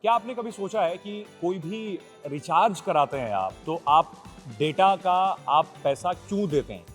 क्या आपने कभी सोचा है कि कोई भी रिचार्ज कराते हैं आप तो आप डेटा का आप पैसा क्यों देते हैं?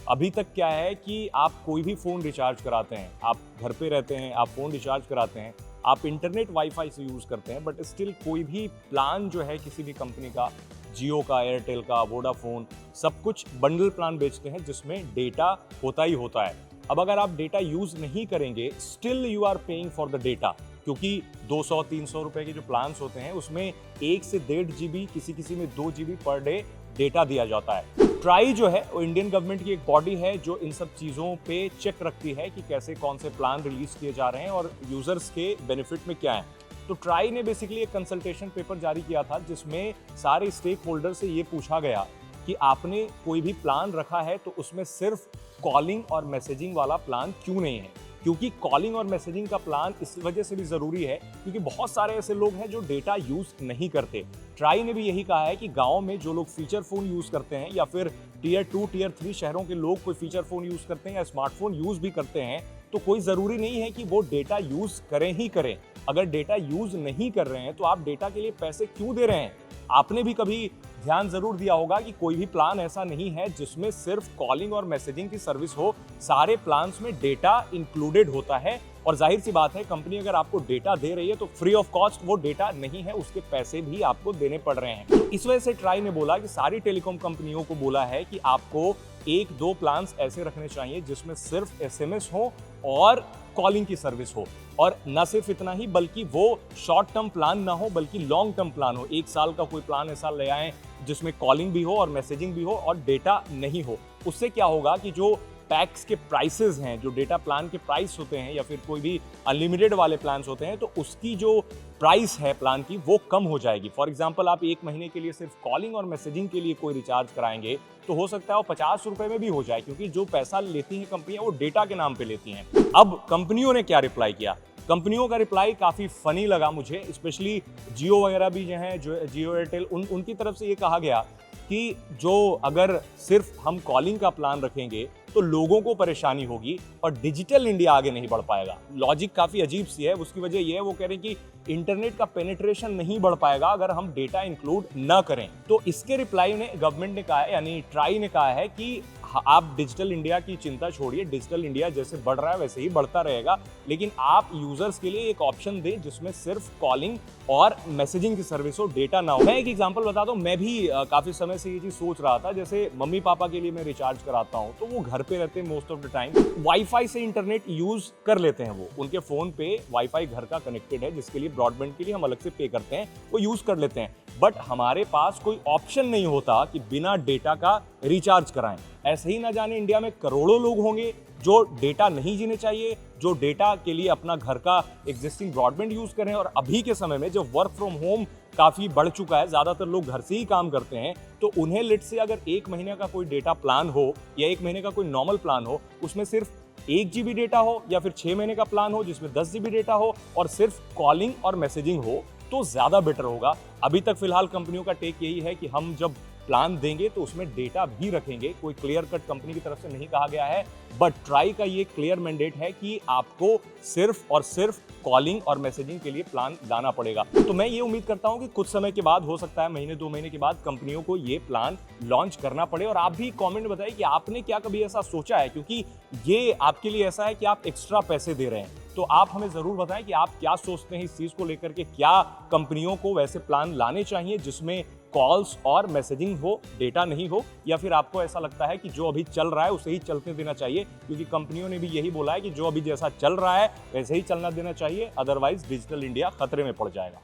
अभी तक क्या है कि आप कोई भी फ़ोन रिचार्ज कराते हैं, आप घर पे रहते हैं, आप फ़ोन रिचार्ज कराते हैं, आप इंटरनेट वाईफाई से यूज़ करते हैं, बट स्टिल कोई भी प्लान जो है किसी भी कंपनी का, जियो का, एयरटेल का, वोडाफ़ोन, सब कुछ बंडल प्लान बेचते हैं जिसमें डेटा होता ही होता है। अब अगर आप डेटा यूज़ नहीं करेंगे, still you are paying for the data, क्योंकि 200-300 रुपए के जो प्लान्स होते हैं उसमें 1 से 1.5 जीबी, किसी में 2 जीबी पर डे डेटा दिया जाता है। ट्राई जो है वो इंडियन गवर्नमेंट की एक बॉडी है जो इन सब चीज़ों पे चेक रखती है कि कैसे कौन से प्लान रिलीज किए जा रहे हैं और यूजर्स के बेनिफिट में क्या है। तो ट्राई ने बेसिकली एक कंसल्टेशन पेपर जारी किया था जिसमें सारे स्टेक होल्डर से ये पूछा गया कि आपने कोई भी प्लान रखा है तो उसमें सिर्फ कॉलिंग और मैसेजिंग वाला प्लान क्यों नहीं है। क्योंकि कॉलिंग और मैसेजिंग का प्लान इस वजह से भी ज़रूरी है क्योंकि बहुत सारे ऐसे लोग हैं जो डेटा यूज़ नहीं करते। ट्राई ने भी यही कहा है कि गांव में जो लोग फीचर फ़ोन यूज़ करते हैं या फिर टियर 2, टियर 3 शहरों के लोग कोई फीचर फ़ोन यूज़ करते हैं या स्मार्टफोन यूज़ भी करते हैं, तो कोई ज़रूरी नहीं है कि वो डेटा यूज़ करें ही करें। अगर डेटा यूज़ नहीं कर रहे हैं तो आप डेटा के लिए पैसे क्यों दे रहे हैं? आपने भी कभी ध्यान जरूर दिया होगा कि कोई भी प्लान ऐसा नहीं है जिसमें सिर्फ कॉलिंग और मैसेजिंग की सर्विस हो। सारे प्लान्स में डेटा इंक्लूडेड होता है और जाहिर सी बात है कंपनी अगर आपको डेटा दे रही है तो फ्री ऑफ कॉस्ट वो डेटा नहीं है, उसके पैसे भी आपको देने पड़ रहे हैं। तो इस वजह से ट्राई ने बोला कि सारी टेलीकॉम कंपनियों को बोला है कि आपको 1-2 प्लान्स ऐसे रखने चाहिए जिसमें सिर्फ एसएमएस हो और कॉलिंग की सर्विस हो। और न सिर्फ इतना ही बल्कि वो शॉर्ट टर्म प्लान ना हो बल्कि लॉन्ग टर्म प्लान हो। 1 साल का कोई प्लान ऐसा ले आए जिसमें कॉलिंग भी हो और मैसेजिंग भी हो और डेटा नहीं हो। उससे क्या होगा कि जो पैक्स के प्राइसेस हैं, जो डेटा प्लान के प्राइस होते हैं या फिर कोई भी अनलिमिटेड वाले प्लान्स होते हैं, तो उसकी जो प्राइस है प्लान की वो कम हो जाएगी। फॉर एग्जांपल आप 1 महीने के लिए सिर्फ कॉलिंग और मैसेजिंग के लिए कोई रिचार्ज कराएंगे तो हो सकता है वो 50 रुपए में भी हो जाए, क्योंकि जो पैसा लेती हैं कंपनियां वो डेटा के नाम पे लेती हैं। अब कंपनियों ने क्या रिप्लाई किया? कंपनियों का रिप्लाई काफ़ी फनी लगा मुझे, स्पेशली जियो वगैरह भी जो हैं, जो जियो एयरटेल, उनकी तरफ से ये कहा गया कि जो अगर सिर्फ हम कॉलिंग का प्लान रखेंगे तो लोगों को परेशानी होगी और डिजिटल इंडिया आगे नहीं बढ़ पाएगा। लॉजिक काफ़ी अजीब सी है, उसकी वजह यह है वो कह रहे हैं कि इंटरनेट का पेनिट्रेशन नहीं बढ़ पाएगा अगर हम डेटा इंक्लूड ना करें। तो इसके रिप्लाई ने गवर्नमेंट ने कहा है, यानी ट्राई ने कहा है कि आप डिजिटल इंडिया की चिंता छोड़िए, डिजिटल इंडिया जैसे बढ़ रहा है वैसे ही बढ़ता रहेगा, लेकिन आप यूजर्स के लिए एक ऑप्शन दें जिसमें सिर्फ कॉलिंग और मैसेजिंग की सर्विस हो, डेटा ना हो। मैं एक एग्जांपल बताता हूँ, मैं भी काफ़ी समय से ये चीज़ सोच रहा था। जैसे मम्मी पापा के लिए मैं रिचार्ज कराता हूँ तो वो घर पे रहते हैं most of the time, wifi से इंटरनेट यूज कर लेते हैं। वो उनके फ़ोन पे वाईफाई घर का कनेक्टेड है जिसके लिए ब्रॉडबैंड के लिए हम अलग से पे करते हैं, वो यूज़ कर लेते हैं। बट हमारे पास कोई ऑप्शन नहीं होता कि बिना डेटा का रिचार्ज कराएं। ऐसे ही ना जाने इंडिया में करोड़ों लोग होंगे जो डेटा नहीं जीने चाहिए, जो डेटा के लिए अपना घर का एग्जिस्टिंग ब्रॉडबैंड यूज करें। और अभी के समय में जो वर्क फ्रॉम होम काफ़ी बढ़ चुका है, ज़्यादातर लोग घर से ही काम करते हैं, तो उन्हें लेट से अगर 1 महीने का कोई डेटा प्लान हो या 1 महीने का कोई नॉर्मल प्लान हो, उसमें सिर्फ 1 जीबी डेटा हो या फिर 6 महीने का प्लान हो जिसमें 10 जीबी डेटा हो और सिर्फ कॉलिंग और मैसेजिंग हो, तो ज़्यादा बेटर होगा। अभी तक फिलहाल कंपनियों का टेक यही है कि हम जब प्लान देंगे तो उसमें डेटा भी रखेंगे। कोई क्लियर कट कंपनी की तरफ से नहीं कहा गया है, बट ट्राई का ये क्लियर मैंडेट है कि आपको सिर्फ और सिर्फ कॉलिंग और मैसेजिंग के लिए प्लान लाना पड़ेगा। तो मैं ये उम्मीद करता हूं कि कुछ समय के बाद, हो सकता है महीने 2 महीने के बाद, कंपनियों को ये प्लान लॉन्च करना पड़े। और आप भी कमेंट में बताइए कि आपने क्या कभी ऐसा सोचा है, क्योंकि ये आपके लिए ऐसा है कि आप एक्स्ट्रा पैसे दे रहे हैं। तो आप हमें ज़रूर बताएं कि आप क्या सोचते हैं इस चीज़ को लेकर के। क्या कंपनियों को वैसे प्लान लाने चाहिए जिसमें कॉल्स और मैसेजिंग हो, डेटा नहीं हो, या फिर आपको ऐसा लगता है कि जो अभी चल रहा है उसे ही चलते देना चाहिए? क्योंकि कंपनियों ने भी यही बोला है कि जो अभी जैसा चल रहा है वैसे ही चलना देना चाहिए, अदरवाइज डिजिटल इंडिया खतरे में पड़ जाएगा।